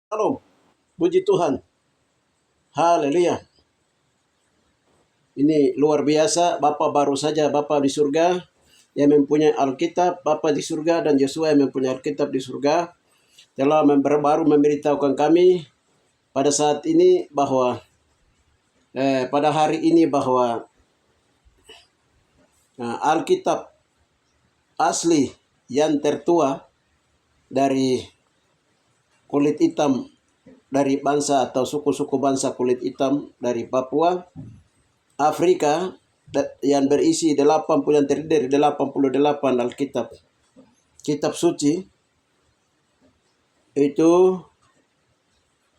Halo, puji Tuhan. Haleluya. Ini luar biasa, Bapak baru saja Bapak di surga yang mempunyai Alkitab, Bapak di surga dan Yosua yang mempunyai Alkitab di surga telah baru memberitahukan kami pada saat ini bahwa pada hari ini bahwa Alkitab asli yang tertua dari kulit hitam dari bangsa atau suku-suku bangsa kulit hitam dari Papua Afrika yang berisi 80 yang terdiri dari 88 Alkitab kitab suci itu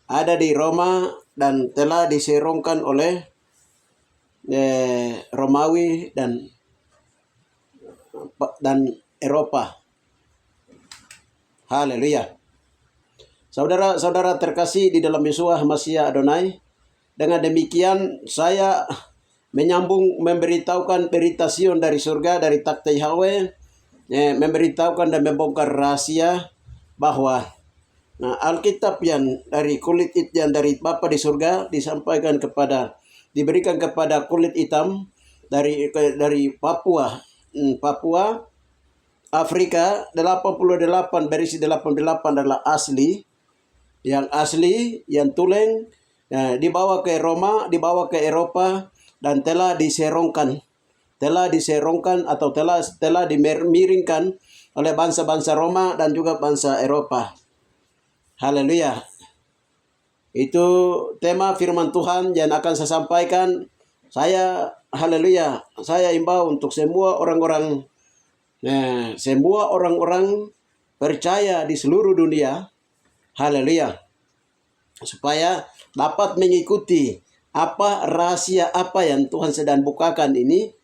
ada di Roma dan telah diserongkan oleh Romawi dan Eropa. Haleluya. Saudara-saudara terkasih di dalam Yesus Masiah Adonai, dengan demikian saya menyambung memberitahukan berita Sion dari surga dari takhta Yahweh, memberitahukan dan membongkar rahasia bahwa Alkitab yang dari kulit yang dari Bapa di surga diberikan kepada kulit hitam dari Papua Afrika 88 berisi 88 adalah asli yang tulen dibawa ke Roma, dibawa ke Eropa dan telah diserongkan atau telah dimiringkan oleh bangsa-bangsa Roma dan juga bangsa Eropa. Haleluya. Itu tema firman Tuhan yang akan saya sampaikan. Haleluya, saya imbau untuk semua orang-orang percaya di seluruh dunia. Haleluya. Supaya dapat mengikuti rahasia apa yang Tuhan sedang bukakan ini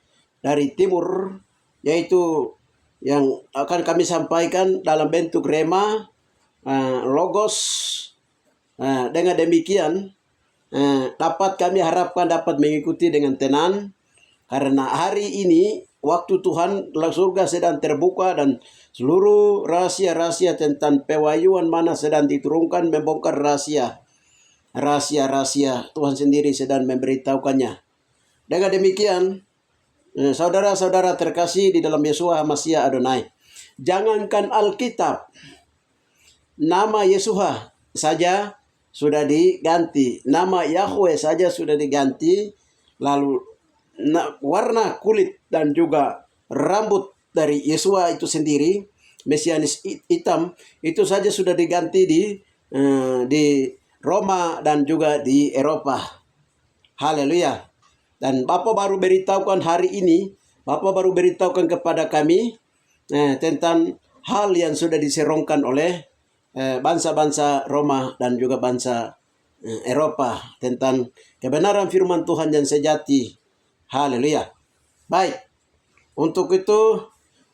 dari timur, yaitu yang akan kami sampaikan dalam bentuk rema, logos. Dengan demikian dapat kami harapkan dapat mengikuti dengan tenang, karena hari ini waktu Tuhan surga sedang terbuka dan seluruh rahasia-rahasia tentang pewahyuan mana sedang diturunkan, membongkar rahasia-rahasia Tuhan sendiri sedang memberitahukannya. Dengan demikian, saudara-saudara terkasih di dalam Yesus Masiah Adonai, jangankan Alkitab, nama Yesus saja sudah diganti, nama Yahweh saja sudah diganti, lalu warna kulit dan juga rambut dari Yesua itu sendiri, Mesianis hitam, itu saja sudah diganti di Roma dan juga di Eropa. Haleluya. Dan Bapak baru beritahukan hari ini, Bapak baru beritahukan kepada kami tentang hal yang sudah diserongkan oleh bangsa-bangsa Roma dan juga bangsa Eropa tentang kebenaran firman Tuhan yang sejati. Haleluya. Baik. Untuk itu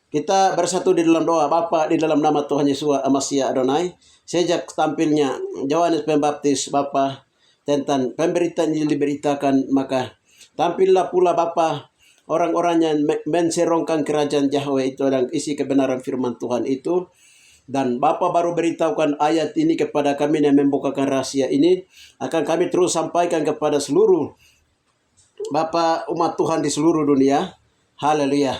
kita bersatu di dalam doa. Bapa, di dalam nama Tuhan Yesus Masiah Adonai, sejak tampilnya Yohanes Pembaptis Bapa tentang pemberitaan yang diberitakan, maka tampillah pula Bapa orang-orang yang menserongkan kerajaan Yahweh itu dan isi kebenaran firman Tuhan itu. Dan Bapak baru beritahukan ayat ini kepada kami dan membukakan rahasia ini, akan kami terus sampaikan kepada seluruh Bapak umat Tuhan di seluruh dunia. Haleluya.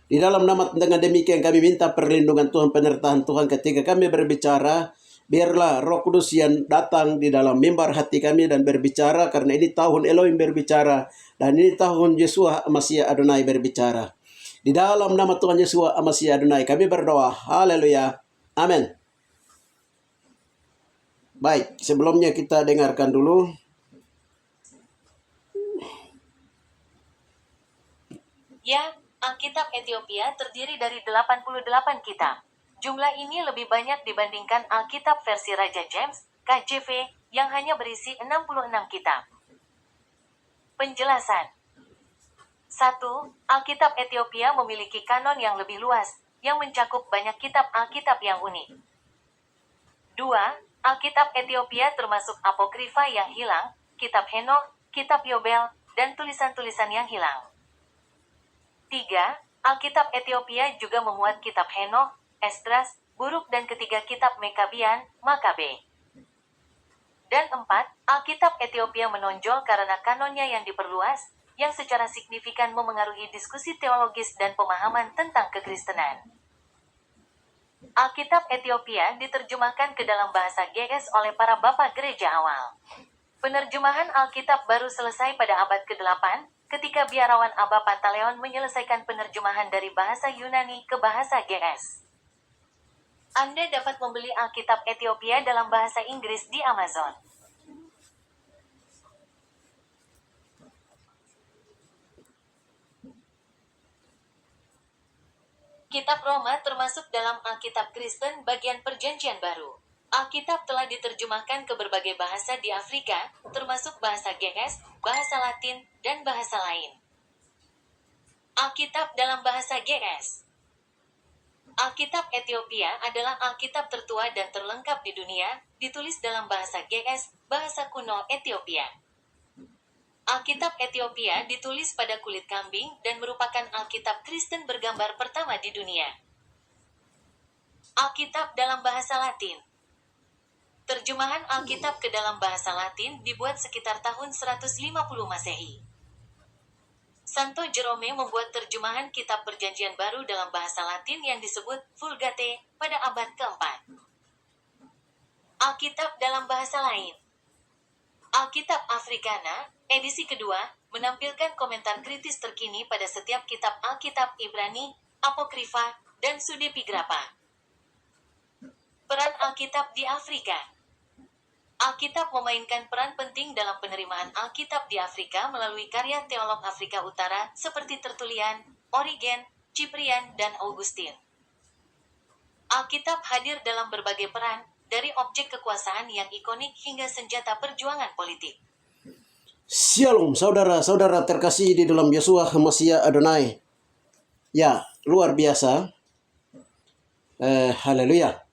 Di dalam nama dengan demikian kami minta perlindungan Tuhan, penyertaan Tuhan ketika kami berbicara. Biarlah Roh Kudus yang datang di dalam mimbar hati kami dan berbicara, karena ini tahun Elohim berbicara dan ini tahun Yesus Masiah Adonai berbicara. Di dalam nama Tuhan Yesus Masiah Adonai kami berdoa. Haleluya. Amin. Baik, sebelumnya kita dengarkan dulu. Ya, Alkitab Ethiopia terdiri dari 88 kitab. Jumlah ini lebih banyak dibandingkan Alkitab versi Raja James, KJV, yang hanya berisi 66 kitab. Penjelasan 1. Alkitab Ethiopia memiliki kanon yang lebih luas, yang mencakup banyak kitab Alkitab yang unik. 2. Alkitab Ethiopia termasuk Apokrifa yang hilang, Kitab Henokh, Kitab Yobel, dan tulisan-tulisan yang hilang. 3. Alkitab Ethiopia juga memuat Kitab Henokh, Esdras, Buruk dan ketiga kitab Mekabian, Makabe. Dan 4. Alkitab Ethiopia menonjol karena kanonnya yang diperluas, yang secara signifikan memengaruhi diskusi teologis dan pemahaman tentang kekristenan. Alkitab Ethiopia diterjemahkan ke dalam bahasa GS oleh para bapak gereja awal. Penerjemahan Alkitab baru selesai pada abad ke-8, ketika biarawan Abba Pantaleon menyelesaikan penerjemahan dari bahasa Yunani ke bahasa GS. Anda dapat membeli Alkitab Ethiopia dalam bahasa Inggris di Amazon. Kitab Roma termasuk dalam Alkitab Kristen bagian Perjanjian Baru. Alkitab telah diterjemahkan ke berbagai bahasa di Afrika, termasuk bahasa GS, bahasa Latin, dan bahasa lain. Alkitab dalam bahasa GS. Alkitab Ethiopia adalah Alkitab tertua dan terlengkap di dunia, ditulis dalam bahasa GS, bahasa kuno Ethiopia. Alkitab Ethiopia ditulis pada kulit kambing dan merupakan Alkitab Kristen bergambar pertama di dunia. Alkitab dalam bahasa Latin. Terjemahan Alkitab ke dalam bahasa Latin dibuat sekitar tahun 150 Masehi. Santo Jerome membuat terjemahan Kitab Perjanjian Baru dalam bahasa Latin yang disebut Vulgate pada abad ke-4. Alkitab dalam bahasa lain. Alkitab Africana, edisi kedua, menampilkan komentar kritis terkini pada setiap kitab Alkitab Ibrani, Apokrifa, dan Sudepigrapa. Peran Alkitab di Afrika. Alkitab memainkan peran penting dalam penerimaan Alkitab di Afrika melalui karya teolog Afrika Utara seperti Tertullian, Origen, Cyprian, dan Augustine. Alkitab hadir dalam berbagai peran, dari objek kekuasaan yang ikonik hingga senjata perjuangan politik. Shalom saudara-saudara terkasih di dalam Yeshua HaMashiach Adonai. Ya, luar biasa. Haleluya.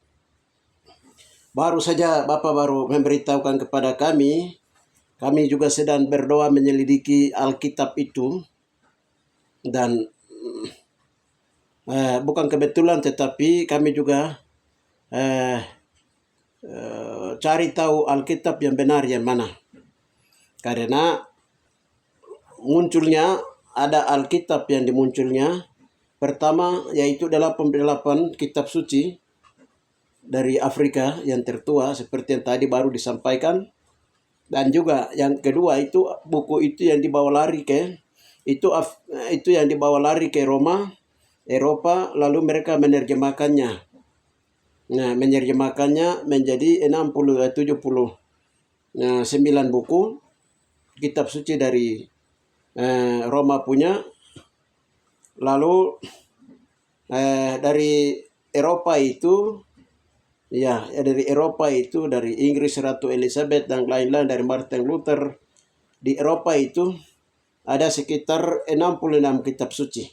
Baru saja Bapak baru memberitahukan kepada kami juga sedang berdoa menyelidiki Alkitab itu. Dan bukan kebetulan, tetapi kami juga cari tahu Alkitab yang benar yang mana. Karena munculnya ada Alkitab yang dimunculnya. Pertama yaitu 88 kitab suci dari Afrika yang tertua seperti yang tadi baru disampaikan. Dan juga yang kedua itu buku itu yang dibawa lari ke itu yang dibawa lari ke Roma, Eropa, lalu mereka menerjemahkannya. Nah, menerjemahkannya menjadi 79 buku kitab suci dari Roma punya. Lalu dari Eropa itu dari Eropa itu dari Inggris Ratu Elizabeth dan lain-lain, dari Martin Luther. Di Eropa itu ada sekitar 66 kitab suci.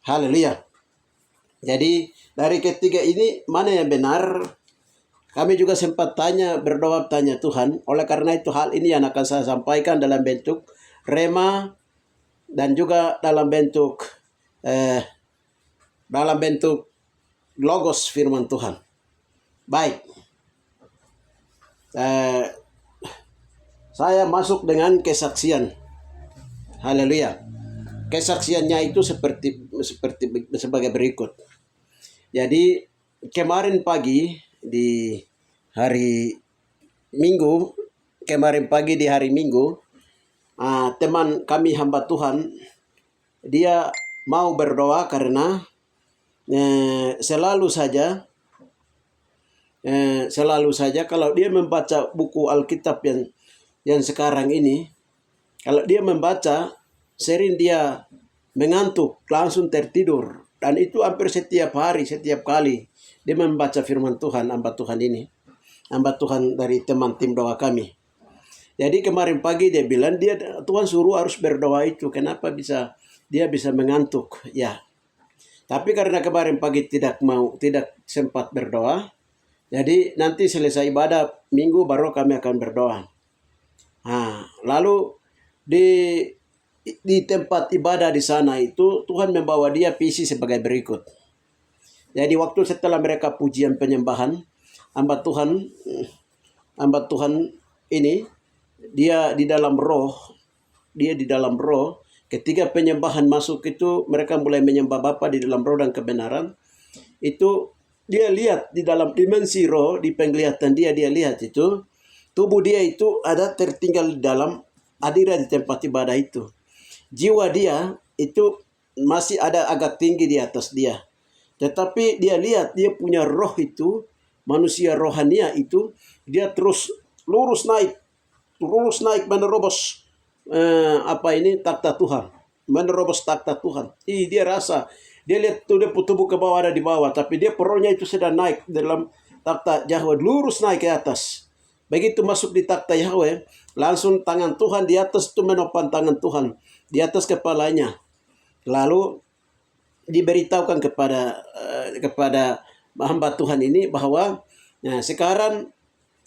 Haleluya. Jadi dari ketiga ini mana yang benar? Kami juga sempat berdoa tanya Tuhan. Oleh karena itu hal ini yang akan saya sampaikan dalam bentuk rema dan juga dalam bentuk logos firman Tuhan. Baik. Saya masuk dengan kesaksian. Haleluya. Kesaksiannya itu sebagai berikut. Jadi kemarin pagi di hari Minggu, teman kami hamba Tuhan, dia mau berdoa karena selalu saja kalau dia membaca buku Alkitab yang sekarang ini, kalau dia membaca, sering dia mengantuk, langsung tertidur. Dan itu hampir setiap hari, setiap kali dia membaca firman Tuhan, hamba Tuhan ini. Hamba Tuhan dari teman tim doa kami. Jadi kemarin pagi dia bilang, Tuhan suruh harus berdoa itu. Kenapa dia bisa mengantuk? Ya. Tapi karena kemarin pagi tidak sempat berdoa, jadi nanti selesai ibadah Minggu baru kami akan berdoa. Lalu di tempat ibadah di sana itu Tuhan membawa dia visi sebagai berikut. Jadi waktu setelah mereka pujian penyembahan, hamba Tuhan hamba Tuhan ini, dia di dalam roh, ketika penyembahan masuk itu mereka mulai menyembah Bapa di dalam roh dan kebenaran. Itu dia lihat di dalam dimensi roh, di penglihatan dia lihat itu tubuh dia itu ada tertinggal di dalam hadirat di tempat ibadah itu. Jiwa dia itu masih ada agak tinggi di atas dia. Tetapi dia lihat dia punya roh itu, manusia rohania itu, dia terus lurus naik menerobos takhta Tuhan, menerobos takhta Tuhan. Dia rasa, dia lihat tuh dia tubuh ke bawah ada di bawah, tapi dia perutnya itu sedang naik dalam takhta Yahweh, lurus naik ke atas. Begitu masuk di takhta Yahweh, langsung tangan Tuhan di atas itu menopang tangan Tuhan di atas kepalanya. Lalu diberitahukan kepada hamba Tuhan ini bahwa sekarang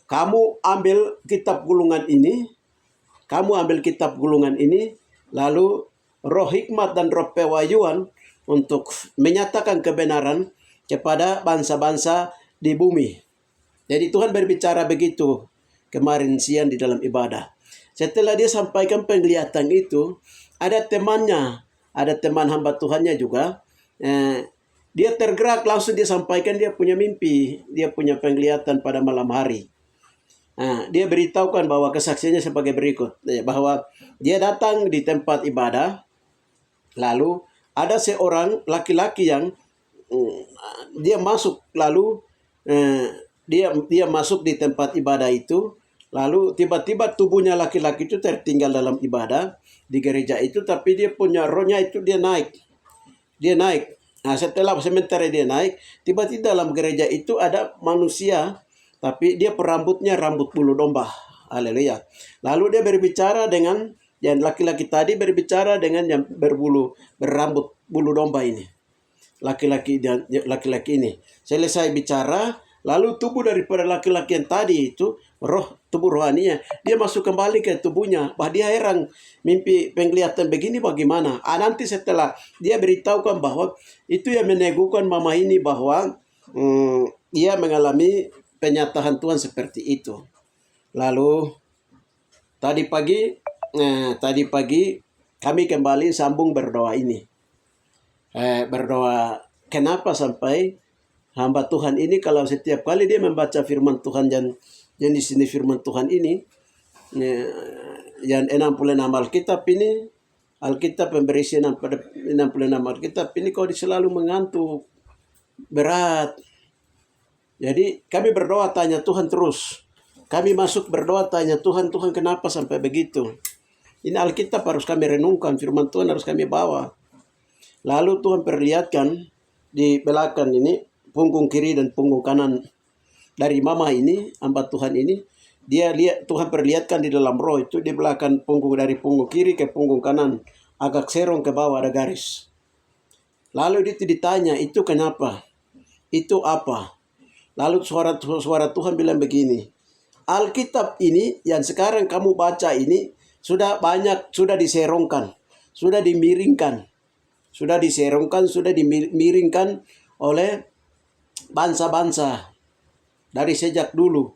kamu ambil kitab gulungan ini, lalu roh hikmat dan roh pewahyuan untuk menyatakan kebenaran kepada bangsa-bangsa di bumi. Jadi Tuhan berbicara begitu kemarin siang di dalam ibadah. Setelah dia sampaikan penglihatan itu, ada teman hamba Tuhannya juga. Dia tergerak, langsung dia sampaikan dia punya mimpi, dia punya penglihatan pada malam hari. Dia beritahukan bahwa kesaksiannya sebagai berikut, bahwa dia datang di tempat ibadah, lalu ada seorang laki-laki yang dia masuk, lalu dia masuk di tempat ibadah itu, lalu tiba-tiba tubuhnya laki-laki itu tertinggal dalam ibadah di gereja itu, tapi dia punya rohnya itu dia naik. Sementara dia naik, tiba-tiba dalam gereja itu ada manusia, tapi dia rambutnya rambut bulu domba. Haleluya. Lalu dia berbicara dengan yang laki-laki tadi, berbicara dengan yang berambut bulu domba ini. Laki-laki ini selesai bicara, lalu tubuh daripada laki-laki yang tadi itu, tubuh rohaninya, dia masuk kembali ke tubuhnya. Dia heran, mimpi penglihatan begini bagaimana? Nanti setelah dia beritahukan bahwa itu yang meneguhkan mama ini bahwa ia mengalami penyataan Tuhan seperti itu. Lalu tadi pagi kami kembali sambung berdoa ini. Berdoa kenapa sampai hamba Tuhan ini kalau setiap kali dia membaca firman Tuhan dan di sini firman Tuhan ini yang 66 Alkitab ini, Alkitab yang berisi 66 Alkitab ini kau selalu mengantuk, berat. Jadi kami berdoa tanya Tuhan terus. Kami masuk berdoa tanya Tuhan kenapa sampai begitu? Ini Alkitab harus kami renungkan, firman Tuhan harus kami bawa. Lalu Tuhan perlihatkan di belakang ini, punggung kiri dan punggung kanan dari mama ini, hamba Tuhan ini, Tuhan perlihatkan di dalam roh itu di belakang punggung, dari punggung kiri ke punggung kanan, agak serong ke bawah ada garis. Lalu itu ditanya, itu kenapa? Itu apa? Lalu suara Tuhan bilang begini, Alkitab ini yang sekarang kamu baca ini sudah diserongkan, sudah dimiringkan, sudah dimiringkan oleh bangsa-bangsa dari sejak dulu.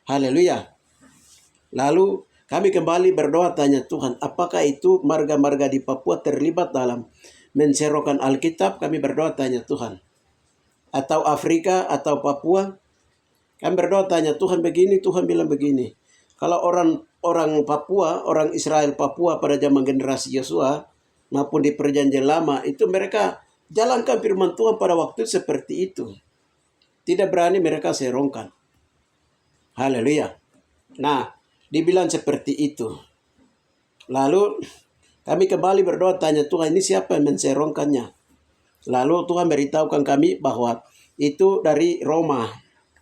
Haleluya. Lalu kami kembali berdoa tanya Tuhan, apakah itu marga-marga di Papua terlibat dalam menserongkan Alkitab? Kami berdoa tanya Tuhan. Atau Afrika atau Papua? Kami berdoa tanya Tuhan begini, Tuhan bilang begini. Kalau orang Papua, orang Israel Papua pada zaman generasi Yosua maupun di perjanjian lama itu mereka jalankan firman Tuhan pada waktu seperti itu. Tidak berani mereka serongkan. Haleluya. Nah, dibilang seperti itu. Lalu kami kembali berdoa tanya Tuhan, ini siapa yang menserongkannya? Lalu Tuhan beritahukan kami bahwa itu dari Roma,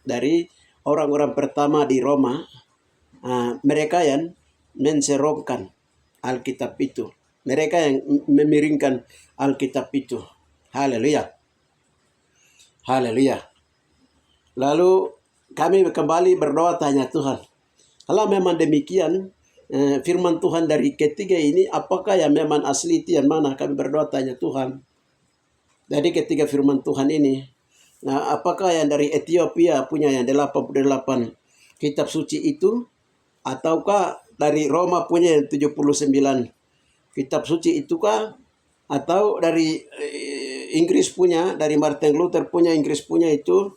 dari orang-orang pertama di Roma, mereka yang menserongkan Alkitab itu. Mereka yang memiringkan Alkitab itu. Haleluya. Haleluya. Lalu kami kembali berdoa tanya Tuhan, kalau memang demikian firman Tuhan dari ketiga ini, apakah yang memang asli itu yang mana? Kami berdoa tanya Tuhan. Dari ketiga firman Tuhan ini, apakah yang dari Ethiopia punya yang 88 kitab suci itu, ataukah dari Roma punya yang 79 kitab suci itu kah, atau dari Inggris punya, dari Martin Luther punya, Inggris punya itu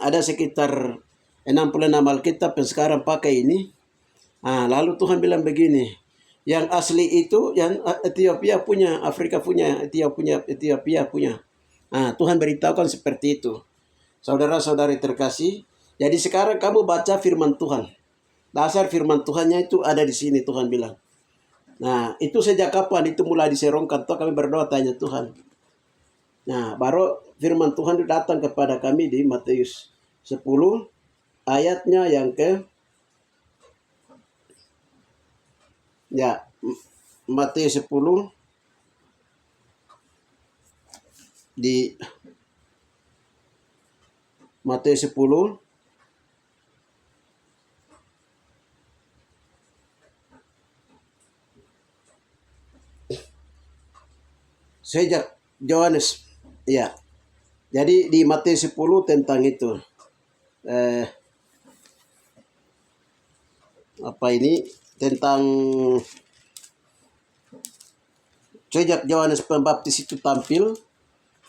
ada sekitar 66 Alkitab yang sekarang pakai ini. Lalu Tuhan bilang begini, yang asli itu yang Ethiopia punya, Afrika punya, Ethiopia punya. Tuhan beritahukan seperti itu. Saudara-saudari terkasih, jadi sekarang kamu baca firman Tuhan. Dasar firman Tuhannya itu ada di sini, Tuhan bilang. Nah, itu sejak kapan itu mulai diserongkan? Tuh kami berdoa tanya Tuhan. Nah, baru firman Tuhan itu datang kepada kami di Matius 10 ayatnya yang ke Matius 10 di Matius 10 sejak Yohanes, ya. Jadi di Matius 10 tentang itu. Apa ini? Tentang sejak Yohanes Pembaptis itu tampil,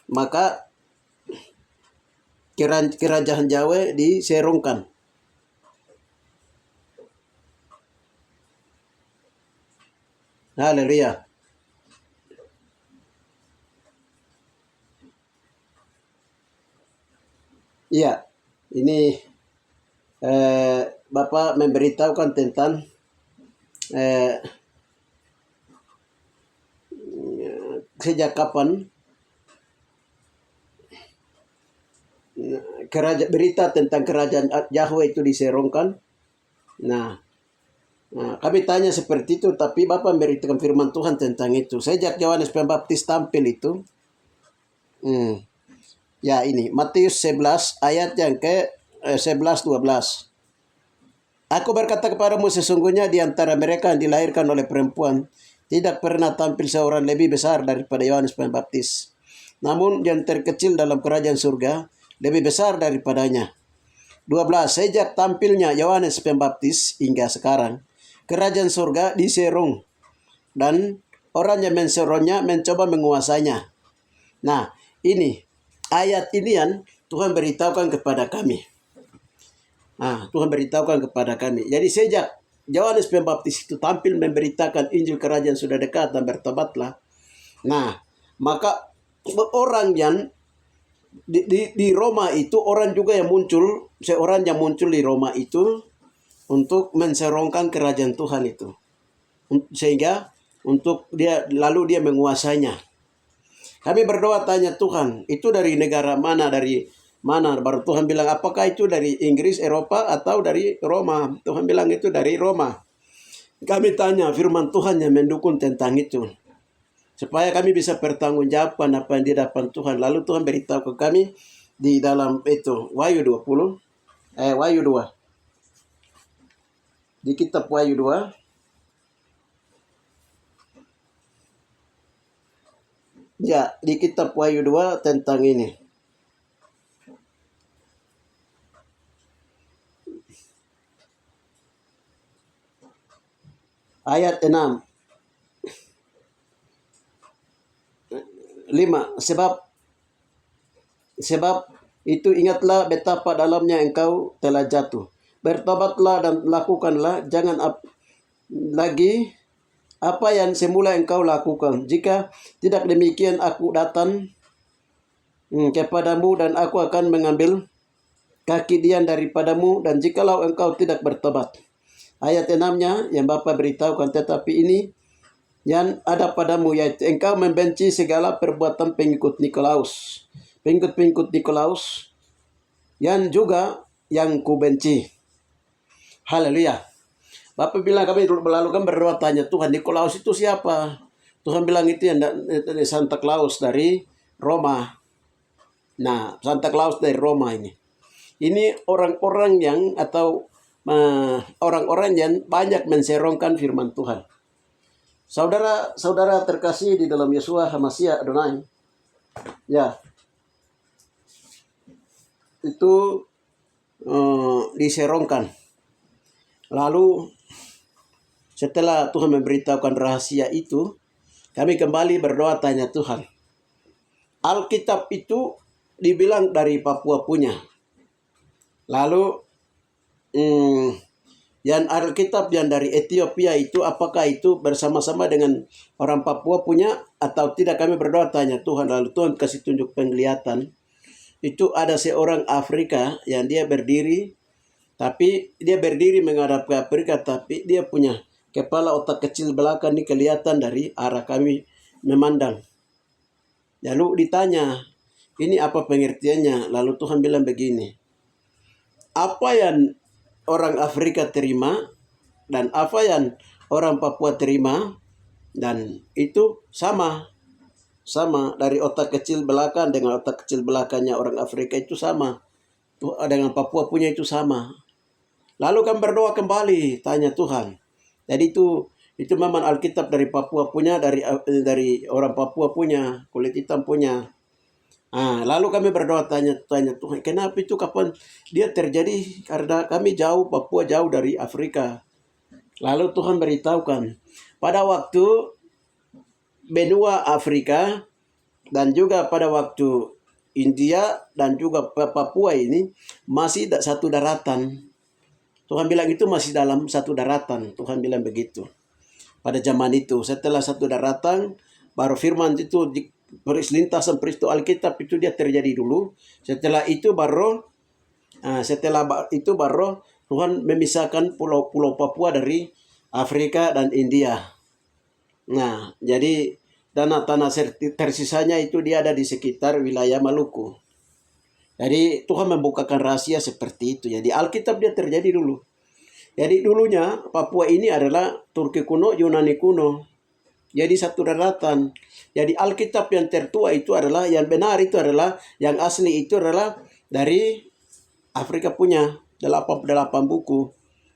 maka kerajaan Jawa diserongkan. Haleluya. Iya, ini Bapak memberitahukan tentang sejak kapan berita tentang kerajaan Yahweh itu diserongkan. Nah, kami tanya seperti itu, tapi Bapak memberitakan firman Tuhan tentang itu. Sejak Yohanes Pembaptis tampil itu, ya ini Matius 11 ayat yang ke 11-12. Aku berkata kepadamu, sesungguhnya di antara mereka yang dilahirkan oleh perempuan tidak pernah tampil seorang lebih besar daripada Yohanes Pembaptis. Namun yang terkecil dalam kerajaan surga lebih besar daripadanya. 12. Sejak tampilnya Yohanes Pembaptis hingga sekarang, kerajaan surga diserong dan orang yang menserongnya mencoba menguasainya. Nah, ini ayat ini yang Tuhan beritahukan kepada kami. Tuhan beritahukan kepada kami. Jadi sejak Yohanes Pembaptis itu tampil memberitakan Injil kerajaan sudah dekat dan bertobatlah. Nah, maka orang yang di Roma itu, orang juga yang muncul, seorang yang muncul di Roma itu untuk menserongkan kerajaan Tuhan itu. Sehingga untuk dia lalu dia menguasainya. Kami berdoa tanya Tuhan, itu dari negara mana, dari mana? Baru Tuhan bilang, apakah itu dari Inggris, Eropa, atau dari Roma? Tuhan bilang itu dari Roma. Kami tanya, firman Tuhan yang mendukung tentang itu. Supaya kami bisa pertanggungjawabkan apa yang di hadapan Tuhan. Lalu Tuhan beritahu ke kami di dalam itu, Wahyu 20, Wahyu 2. Di kitab Wahyu 2. Ya, di kitab Wahyu 2 tentang ini. Ayat 6. 5. Sebab itu ingatlah betapa dalamnya engkau telah jatuh. Bertobatlah dan lakukanlah, jangan lagi apa yang semula engkau lakukan. Jika tidak demikian, aku datang kepadamu dan aku akan mengambil kaki dian daripadamu, dan jikalau engkau tidak bertobat. Ayat 6-nya yang Bapak beritahukan, tetapi ini yang ada padamu, yaitu engkau membenci segala perbuatan pengikut Nikolaus. Pengikut-pengikut Nikolaus yang juga yang kubenci. Haleluya. Bapak bilang, kami lalu kan berdoa tanya Tuhan, Nikolaus itu siapa? Tuhan bilang itu yang Santa Claus dari Roma. Nah, Santa Claus dari Roma ini. Ini orang-orang yang atau orang-orang yang banyak menserongkan firman Tuhan. Saudara-saudara terkasih di dalam Yeshua HaMashiach Adonai. Ya. Itu diserongkan. Lalu setelah Tuhan memberitahukan rahasia itu, kami kembali berdoa tanya Tuhan. Alkitab itu dibilang dari Papua punya. Lalu yang Alkitab yang dari Ethiopia itu apakah itu bersama-sama dengan orang Papua punya atau tidak? Kami berdoa tanya Tuhan. Lalu Tuhan kasih tunjuk penglihatan. Itu ada seorang Afrika yang dia berdiri, tapi dia berdiri menghadap ke Afrika, tapi dia punya kepala otak kecil belakang ini kelihatan dari arah kami memandang. Lalu ditanya, ini apa pengertiannya? Lalu Tuhan bilang begini, apa yang orang Afrika terima dan apa yang orang Papua terima, dan itu sama dari otak kecil belakang dengan otak kecil belakangnya orang Afrika itu sama, dengan Papua punya itu sama. Lalu kami berdoa kembali tanya Tuhan. Jadi itu memang Alkitab dari Papua punya, dari orang Papua punya, kulit hitam punya. Lalu kami berdoa tanya Tuhan, kenapa itu, kapan dia terjadi? Karena kami jauh, Papua jauh dari Afrika. Lalu Tuhan beritahukan, pada waktu benua Afrika dan juga pada waktu India dan juga Papua ini masih satu daratan. Tuhan bilang itu masih dalam satu daratan. Tuhan bilang begitu. Pada zaman itu, setelah satu daratan, baru firman itu lintasan peristiwa Alkitab itu dia terjadi dulu. Setelah itu baru Tuhan memisahkan pulau Papua dari Afrika dan India. Nah, jadi tanah-tanah tersisanya itu dia ada di sekitar wilayah Maluku. Jadi Tuhan membukakan rahasia seperti itu. Jadi Alkitab dia terjadi dulu. Jadi dulunya Papua ini adalah Turki kuno, Yunani kuno. Jadi satu daratan. Jadi Alkitab yang tertua itu adalah, yang benar itu adalah, yang asli itu adalah dari Afrika punya 88 buku.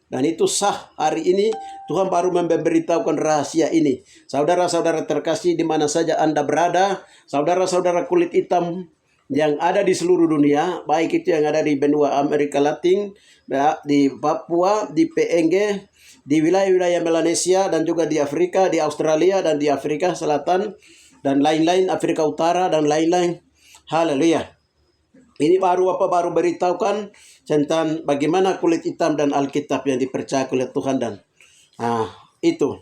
Dan itu sah hari ini. Tuhan baru memberitahukan rahasia ini. Saudara-saudara terkasih di mana saja Anda berada, saudara-saudara kulit hitam yang ada di seluruh dunia, baik itu yang ada di benua Amerika Latin, di Papua, di PNG, di wilayah-wilayah Melanesia, dan juga di Afrika, di Australia, dan di Afrika Selatan, dan lain-lain, Afrika Utara, dan lain-lain. Haleluya. Ini baru beritahukan tentang bagaimana kulit hitam dan Alkitab yang dipercaya oleh Tuhan dan itu.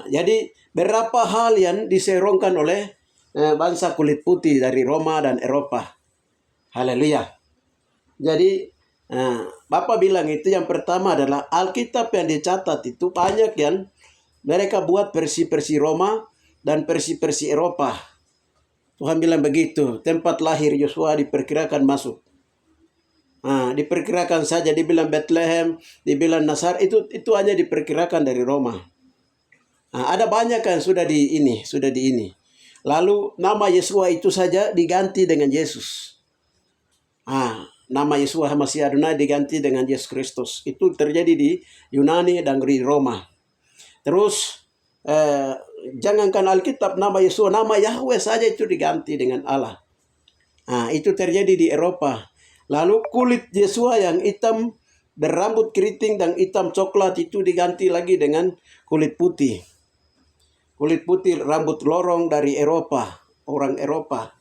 Jadi berapa hal yang diserongkan oleh bangsa kulit putih dari Roma dan Eropa. Haleluya. Jadi Bapak bilang itu yang pertama adalah Alkitab yang dicatat itu banyak yang mereka buat versi-versi Roma dan versi-versi Eropa. Tuhan bilang begitu, tempat lahir Yosua diperkirakan masuk. Diperkirakan saja, dibilang Bethlehem, dibilang Nasar, itu hanya diperkirakan dari Roma. Ada banyak kan sudah di ini. Lalu nama Yesua itu saja diganti dengan Yesus. Nama Yesua Masih Adonai diganti dengan Yesus Kristus. Itu terjadi di Yunani dan di Roma. Terus jangankan Alkitab, nama Yesua, nama Yahweh saja itu diganti dengan Allah. Itu terjadi di Eropa. Lalu kulit Yesua yang hitam berambut keriting dan hitam coklat itu diganti lagi dengan kulit putih. Kulit putih rambut lorong dari Eropa, orang Eropa.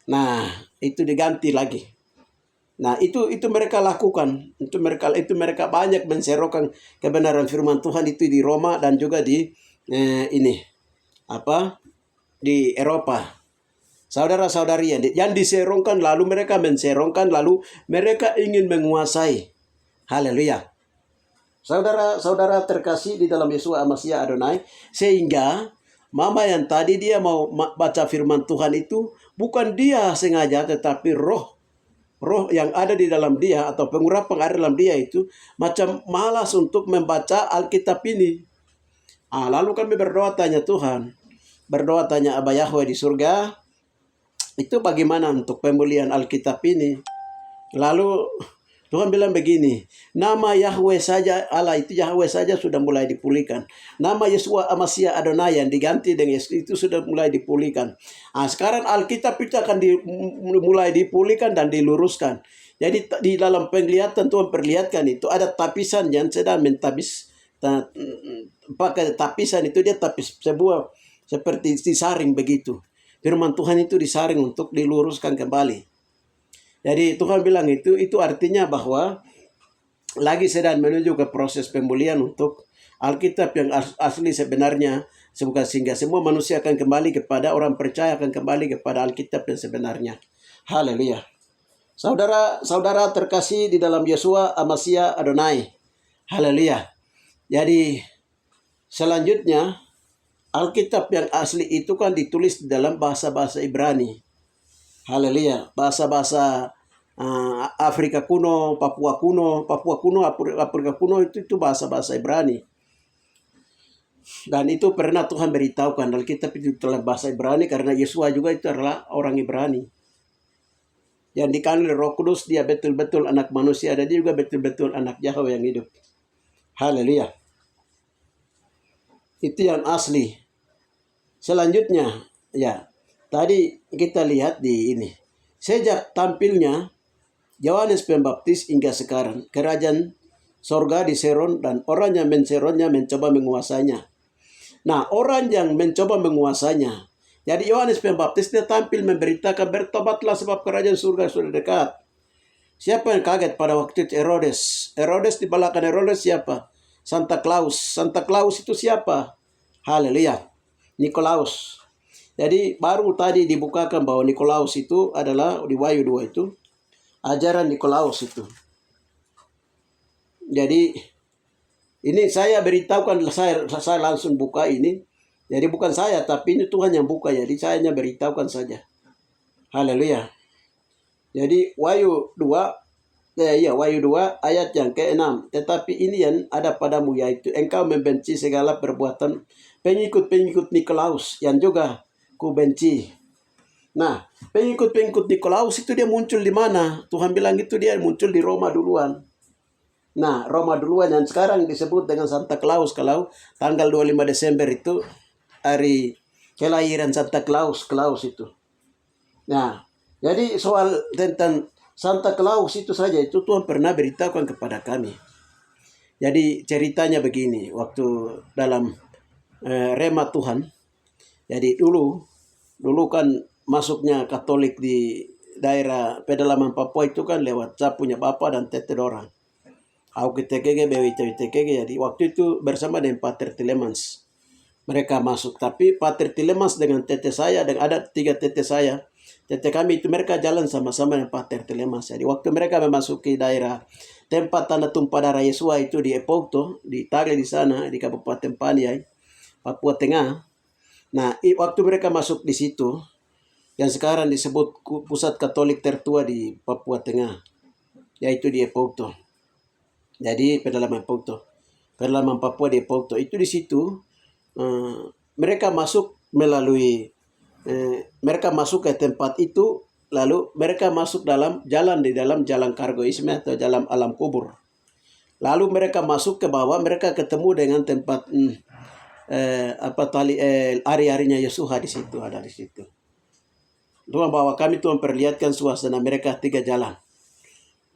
Nah, itu diganti lagi. Nah, itu mereka lakukan. Itu mereka banyak menserokan kebenaran firman Tuhan itu di Roma dan juga di di Eropa. Saudara-saudari yang diserongkan, lalu mereka menserongkan, lalu mereka ingin menguasai. Haleluya. Saudara-saudara terkasih di dalam Yesua Masih Adonai, sehingga mama yang tadi dia mau baca firman Tuhan itu bukan dia sengaja, tetapi roh yang ada di dalam dia atau pengurapan ada dalam dia itu macam malas untuk membaca Alkitab ini. Lalu kami berdoa tanya Tuhan, berdoa tanya Abah Yahweh di surga, itu bagaimana untuk pemulihan Alkitab ini. Lalu Tuhan bilang begini, nama Yahweh saja, Allah itu Yahweh saja sudah mulai dipulihkan. Nama Yesua Masih Adonai yang diganti dengan Yesus itu sudah mulai dipulihkan. Sekarang Alkitab itu akan mulai dipulihkan dan diluruskan. Jadi di dalam penglihatan Tuhan perlihatkan itu ada tapisan yang sedang mentapis, pakai tapisan itu dia tapis sebuah seperti disaring begitu. Firman Tuhan itu disaring untuk diluruskan kembali. Jadi Tuhan bilang itu artinya bahwa lagi sedang menuju ke proses pemulihan untuk Alkitab yang asli sebenarnya, sehingga semua manusia akan kembali kepada, orang percaya akan kembali kepada Alkitab yang sebenarnya. Haleluya. Saudara-saudara terkasih di dalam Yeshua Hamashiach Adonai. Haleluya. Jadi selanjutnya Alkitab yang asli itu kan ditulis di dalam bahasa-bahasa Ibrani. Haleluya. Bahasa-bahasa Afrika kuno, Papua kuno, Afrika kuno itu bahasa-bahasa Ibrani. Dan itu pernah Tuhan beritahukan Alkitab itu dalam bahasa Ibrani karena Yeshua juga itu adalah orang Ibrani. Yang dikandung Roh Kudus, dia betul-betul anak manusia dan dia juga betul-betul anak Yahweh yang hidup. Haleluya. Itu yang asli. Selanjutnya, ya, tadi kita lihat di ini. Sejak tampilnya Yohanes Pembaptis hingga sekarang, kerajaan sorga diseron dan orang yang menseronnya mencoba menguasainya. Nah, orang yang mencoba menguasainya. Jadi Yohanes Pembaptis dia tampil memberitakan bertobatlah sebab kerajaan surga sudah dekat. Siapa yang kaget pada waktu itu? Herodes. Herodes di belakang Herodes siapa? Santa Claus. Santa Claus itu siapa? Haleluya. Nikolaus. Jadi baru tadi dibukakan bahwa Nikolaus itu adalah di Wahyu 2 itu ajaran Nikolaus itu. Jadi ini saya beritahukan, saya langsung buka ini. Jadi bukan saya, tapi ini Tuhan yang buka. Jadi saya hanya beritahukan saja. Haleluya. Jadi Wahyu 2, Wahyu 2 ayat yang ke-6. Tetapi ini yang ada padamu, yaitu engkau membenci segala perbuatan pengikut-pengikut Nikolaus yang juga ku benci. Nah, pengikut-pengikut Nikolaus itu dia muncul di mana? Tuhan bilang itu dia muncul di Roma duluan. Nah, Roma duluan yang sekarang disebut dengan Santa Claus. Kalau tanggal 25 Desember itu hari kelahiran Santa Claus itu. Nah, jadi soal tentang Santa Claus itu saja itu Tuhan pernah beritahukan kepada kami. Jadi ceritanya begini, waktu dalam Rema Tuhan. Jadi dulu kan masuknya Katolik di daerah pedalaman Papua itu kan lewat saya punya bapak dan tete orang. Aku TKG, BWTKG, jadi waktu itu bersama dengan Pater Tilemans. Mereka masuk, tapi Pater Tilemans dengan tete saya, dan ada 3 tete saya. Tete kami itu mereka jalan sama-sama dengan Pater Tilemans. Jadi waktu mereka memasuki daerah tempat tanda tumpah darah Yesua itu di Epokto, di Tare di sana, di Kabupaten Paniai, Papua Tengah. Nah, waktu mereka masuk di situ, yang sekarang disebut pusat Katolik tertua di Papua Tengah, yaitu di Epokto. Jadi pedalaman Papua di Epokto itu di situ mereka masuk melalui mereka masuk ke tempat itu, lalu mereka masuk di dalam jalan kargoisme atau jalan alam kubur. Lalu mereka masuk ke bawah, mereka ketemu dengan tempat hari-harinya Yeshua di situ, ada di situ. Tuhan bawa kami, Tuhan perlihatkan suasana mereka 3 jalan.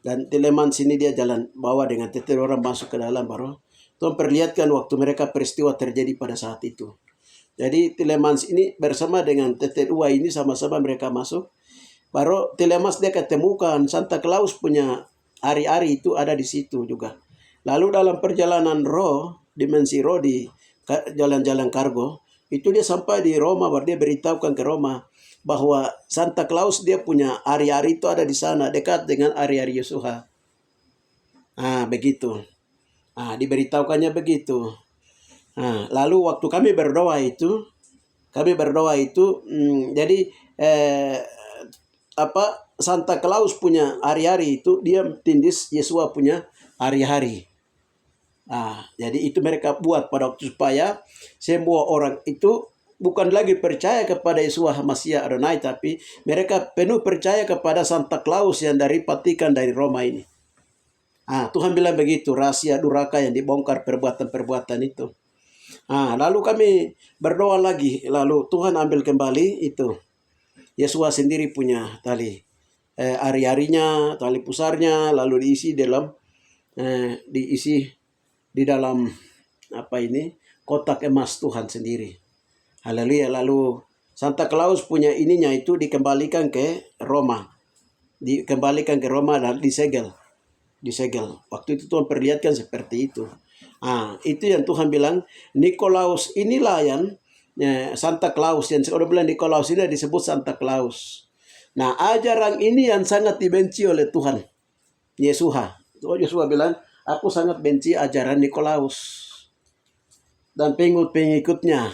Dan Tileman sini dia jalan bawa dengan tete orang masuk ke dalam baru Tuhan perlihatkan waktu mereka peristiwa terjadi pada saat itu. Jadi Tilemans ini bersama dengan tete 2 ini sama-sama mereka masuk. Baru Tilemans dia ketemukan Santa Claus punya hari-hari itu ada di situ juga. Lalu dalam perjalanan roh, dimensi roh di jalan-jalan kargo, itu dia sampai di Roma, baru dia beritahukan ke Roma bahwa Santa Claus dia punya hari-hari itu ada di sana dekat dengan hari-hari Yeshua. Begitu. Diberitahukannya begitu. Lalu waktu kami berdoa itu, jadi Santa Claus punya hari-hari itu dia tindis Yeshua punya hari-hari. Jadi itu mereka buat pada waktu supaya semua orang itu bukan lagi percaya kepada Yeshua Hamashiach Adonai, tapi mereka penuh percaya kepada Santa Claus yang dari Vatikan dari Roma ini. Tuhan bilang begitu, rahasia durhaka yang dibongkar perbuatan-perbuatan itu. Lalu kami berdoa lagi, lalu Tuhan ambil kembali itu. Yeshua sendiri punya tali ari-arinya, tali pusarnya, lalu diisi di dalam kotak emas Tuhan sendiri. Haleluya. Lalu Santa Claus punya ininya itu dikembalikan ke Roma. Dan disegel. Waktu itu Tuhan perlihatkan seperti itu. Itu yang Tuhan bilang, Nikolaus inilah yang Santa Claus, yang sudah bilang Nikolaus ini disebut Santa Claus. Nah, ajaran ini yang sangat dibenci oleh Tuhan Yesus bilang, aku sangat benci ajaran Nikolaus dan pengikut-pengikutnya.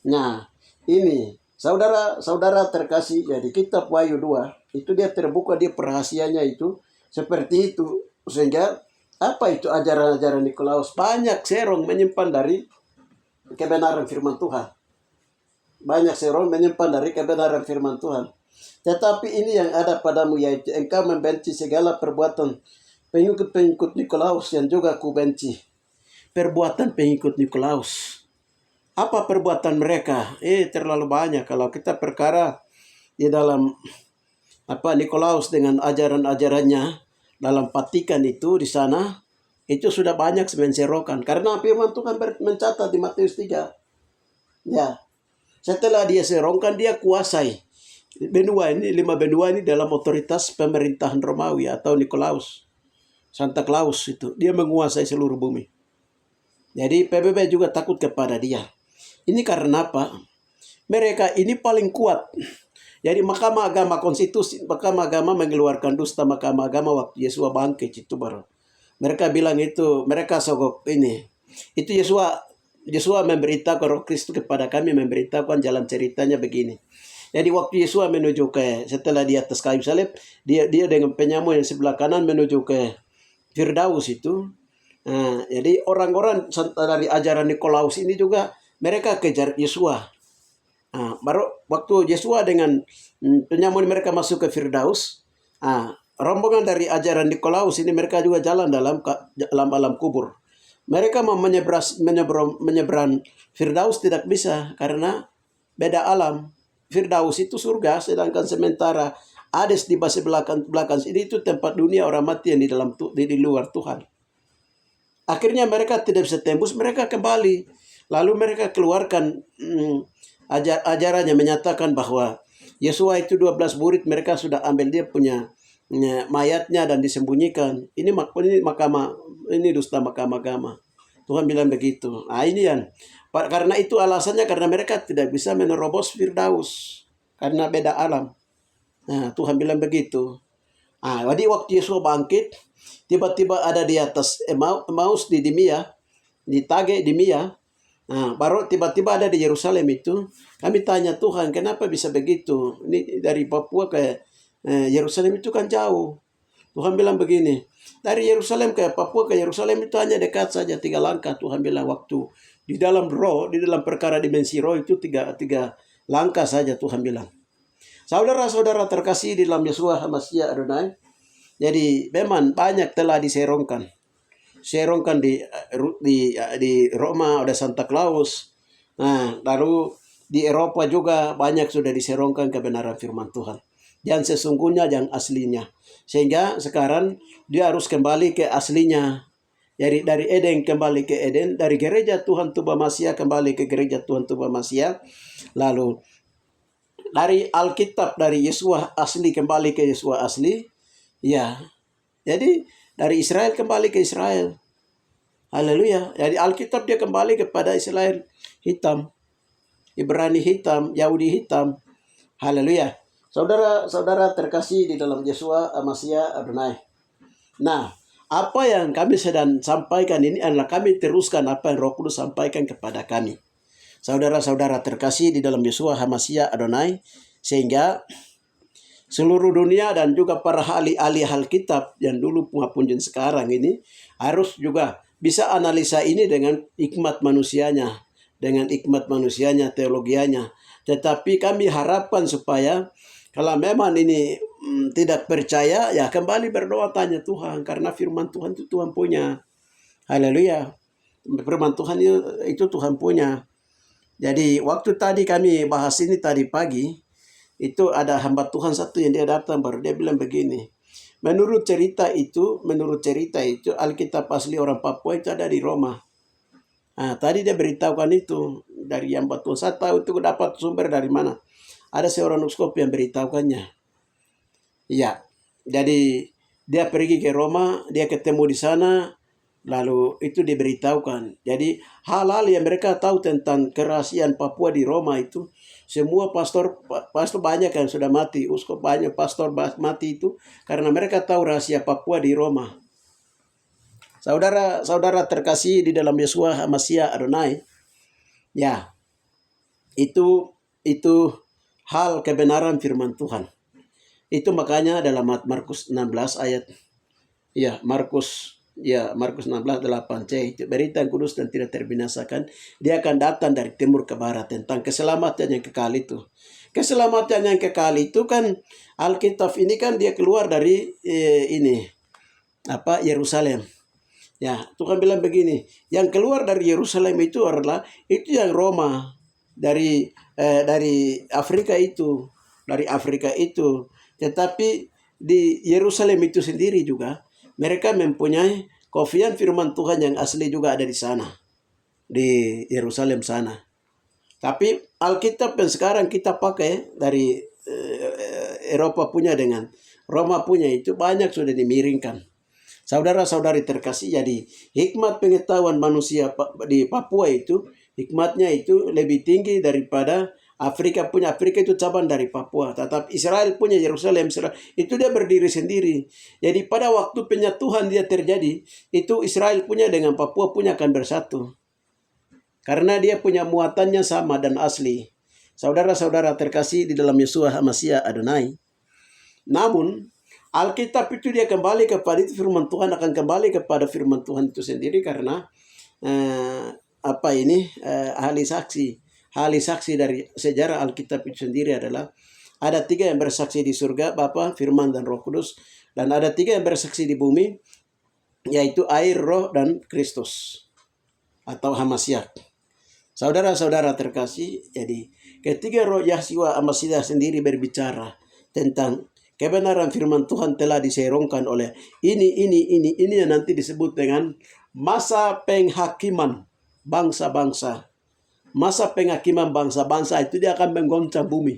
Nah, ini saudara-saudara terkasih, jadi kitab Wahyu 2 itu dia terbuka, dia rahasianya itu seperti itu. Sehingga apa itu ajaran-ajaran Nikolaus? Banyak serong menyimpan dari kebenaran firman Tuhan. Tetapi ini yang ada padamu, yaitu engkau membenci segala perbuatan pengikut-pengikut Nikolaus yang juga ku benci. Perbuatan pengikut Nikolaus. Apa perbuatan mereka? Terlalu banyak. Kalau kita perkara di dalam Nikolaus dengan ajaran-ajarannya dalam Vatikan itu di sana itu sudah banyak menserokan, karena firman Tuhan mencatat di Matius 3. Ya. Setelah dia serongkan, dia kuasai benua ini, 5 benua ini dalam otoritas pemerintahan Romawi atau Nikolaus. Santa Claus itu, dia menguasai seluruh bumi. Jadi PBB juga takut kepada dia. Ini karena apa? Mereka ini paling kuat. Jadi Mahkamah Agama Konstitusi, Mahkamah Agama mengeluarkan dusta Mahkamah Agama waktu Yesus bangkit itu baru. Mereka bilang itu, mereka sogok ini. Itu Yesus memberitakan Roh Kristus kepada kami, memberitakan jalan ceritanya begini. Jadi waktu Yesus menuju setelah di atas kayu salib, dia dengan penyamu yang sebelah kanan menuju ke Firdaus itu. Jadi orang-orang dari ajaran Nikolaus ini juga mereka kejar Yesus. Baru waktu Yesus dengan penyamun mereka masuk ke Firdaus, rombongan dari ajaran Nikolaus ini mereka juga jalan dalam alam kubur. Mereka mau menyeberang Firdaus tidak bisa karena beda alam. Firdaus itu surga, sedangkan sementara Hades di belakang ini itu tempat dunia orang mati yang di luar Tuhan. Akhirnya mereka tidak bisa tembus, mereka kembali. Lalu mereka keluarkan ajarannya, menyatakan bahwa Yesus itu 12 murid mereka sudah ambil dia punya mayatnya dan disembunyikan. Ini dusta Mahkamah Agama. Tuhan bilang begitu. Ini yang karena itu alasannya, karena mereka tidak bisa menerobos Firdaus karena beda alam. Tuhan bilang begitu. Jadi waktu Yesus bangkit, tiba-tiba ada di atas Emmaus di Dimia, di Tage Dimia. Baru tiba-tiba ada di Yerusalem itu. Kami tanya Tuhan, kenapa bisa begitu? Ini dari Papua ke Yerusalem itu kan jauh. Tuhan bilang begini, dari Yerusalem ke Papua ke Yerusalem itu hanya dekat saja, 3 langkah. Tuhan bilang waktu di dalam roh, di dalam perkara dimensi roh itu 3 langkah saja Tuhan bilang. Saudara-saudara terkasih di dalam Yeshua HaMashiach Adonai. Jadi memang banyak telah diserongkan di Roma ada Santa Claus. Lalu di Eropa juga banyak sudah diserongkan kebenaran firman Tuhan. Yang sesungguhnya, yang aslinya. Sehingga sekarang dia harus kembali ke aslinya. Jadi dari Eden kembali ke Eden, dari gereja Tuhan Tuba Masya kembali ke gereja Tuhan Tuba Masya. Lalu dari Alkitab, dari Yeshua asli kembali ke Yeshua asli. Ya. Jadi dari Israel kembali ke Israel. Haleluya. Jadi Alkitab dia kembali kepada Israel hitam, Ibrani hitam, Yahudi hitam. Haleluya. Saudara-saudara terkasih di dalam Yeshua HaMashiach Adonai. Nah, apa yang kami sedang sampaikan ini adalah kami teruskan apa yang Roh Kudus sampaikan kepada kami. Saudara-saudara terkasih di dalam Yeshua HaMashiach Adonai, sehingga seluruh dunia dan juga para ahli-ahli Alkitab yang dulu maupun sekarang ini harus juga bisa analisa ini dengan hikmat manusianya, teologianya. Tetapi kami harapkan supaya kalau memang ini tidak percaya, ya kembali berdoa tanya Tuhan, karena firman Tuhan itu Tuhan punya. Haleluya. Firman Tuhan itu Tuhan punya. Jadi waktu tadi kami bahas ini tadi pagi, itu ada hamba Tuhan satu yang dia datang baru dia bilang begini. Menurut cerita itu Alkitab asli orang Papua itu ada di Roma. Nah, tadi dia beritahukan itu dari yang betul. Saya tahu itu dapat sumber dari mana. Ada seorang uskup yang beritahukannya. Ya, jadi dia pergi ke Roma, dia ketemu di sana, lalu itu diberitahukan. Jadi hal-hal yang mereka tahu tentang kerahasiaan Papua di Roma itu, semua pastor banyak yang sudah mati, uskup banyak pastor mati itu karena mereka tahu rahasia Papua di Roma. Saudara terkasih di dalam Yeshua HaMashiach Adonai, ya itu hal kebenaran firman Tuhan. Itu makanya dalam Markus 16 ayat Markus 16 8c itu berita yang kudus dan tidak terbinasakan. Dia akan datang dari timur ke barat tentang keselamatan yang kekal itu. Keselamatan yang kekal itu kan Alkitab ini kan dia keluar dari Yerusalem. Ya, Tuhan bilang begini, yang keluar dari Yerusalem itu adalah itu yang Roma dari Afrika itu, Tetapi di Yerusalem itu sendiri juga mereka mempunyai kopian firman Tuhan yang asli juga ada di sana, di Yerusalem sana. Tapi Alkitab yang sekarang kita pakai dari Eropa punya dengan Roma punya itu banyak sudah dimiringkan. Saudara-saudari terkasih, jadi hikmat pengetahuan manusia di Papua itu, hikmatnya itu lebih tinggi daripada Afrika punya. Afrika itu cabang dari Papua. Tetap Israel punya Yerusalem, itu dia berdiri sendiri. Jadi pada waktu penyatuan dia terjadi, itu Israel punya dengan Papua punya akan bersatu. Karena dia punya muatannya sama dan asli. Saudara-saudara terkasih di dalam Yeshua HaMashiach Adonai. Namun, Alkitab itu dia kembali kepada itu, firman Tuhan akan kembali kepada firman Tuhan itu sendiri karena ahli saksi dari sejarah Alkitab itu sendiri adalah ada 3 yang bersaksi di surga, Bapa, Firman, dan Roh Kudus, dan ada 3 yang bersaksi di bumi, yaitu air, roh, dan Kristus atau HaMashiach. Saudara-saudara terkasih, jadi ketika roh Yahshua HaMashiach sendiri berbicara tentang kebenaran firman Tuhan telah diserongkan oleh ini yang nanti disebut dengan masa penghakiman bangsa-bangsa. Masa penghakiman bangsa-bangsa itu dia akan menggoncang bumi.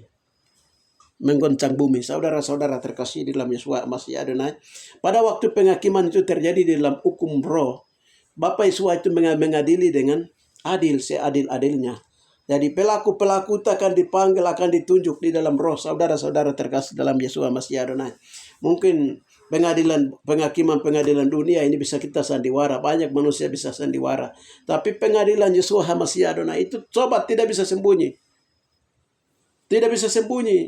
Saudara-saudara terkasih di dalam Yeshua HaMashiach Adonai. Pada waktu penghakiman itu terjadi di dalam hukum roh, Bapa Yeshua itu mengadili dengan adil, seadil-adilnya. Jadi pelaku-pelaku akan dipanggil, akan ditunjuk di dalam roh. Saudara-saudara terkasih dalam Yeshua HaMashiach Adonai. Mungkin pengadilan dunia ini bisa kita sandiwara. Banyak manusia bisa sandiwara. Tapi pengadilan Yeshua HaMashiach Adonai itu sobat tidak bisa sembunyi. Tidak bisa sembunyi.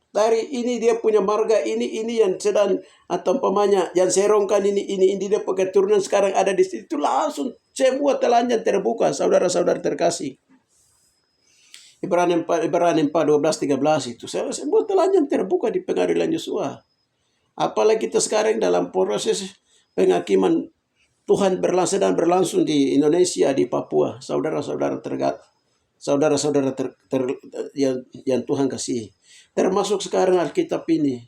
Dari ini dia punya marga ini yang sedang atau umpamanya yang serongkan ini dia keturunan sekarang ada di situ, langsung semua telanjang terbuka. Saudara-saudara terkasih. Ibrani 4, 12, 13 itu. Semua telanjang terbuka di pengadilan Yeshua. Apalagi kita sekarang dalam proses penghakiman Tuhan sedang berlangsung di Indonesia, di Papua. Saudara-saudara yang Tuhan kasih. Termasuk sekarang Alkitab ini.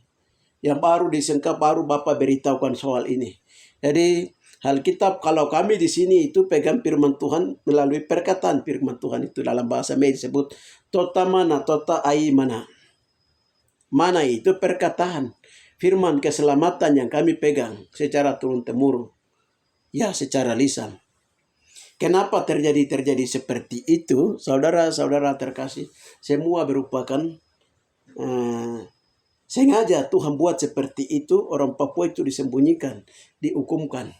Yang baru disengkap, baru Bapak beritahukan soal ini. Jadi Alkitab kalau kami di sini itu pegang firman Tuhan melalui perkataan firman Tuhan itu dalam bahasa Medi disebut tota mana, tota ai mana. Mana itu perkataan firman keselamatan yang kami pegang secara turun-temurun. Ya, secara lisan. Kenapa terjadi seperti itu? Saudara-saudara terkasih, semua merupakan sengaja Tuhan buat seperti itu. Orang Papua itu disembunyikan, dihukumkan,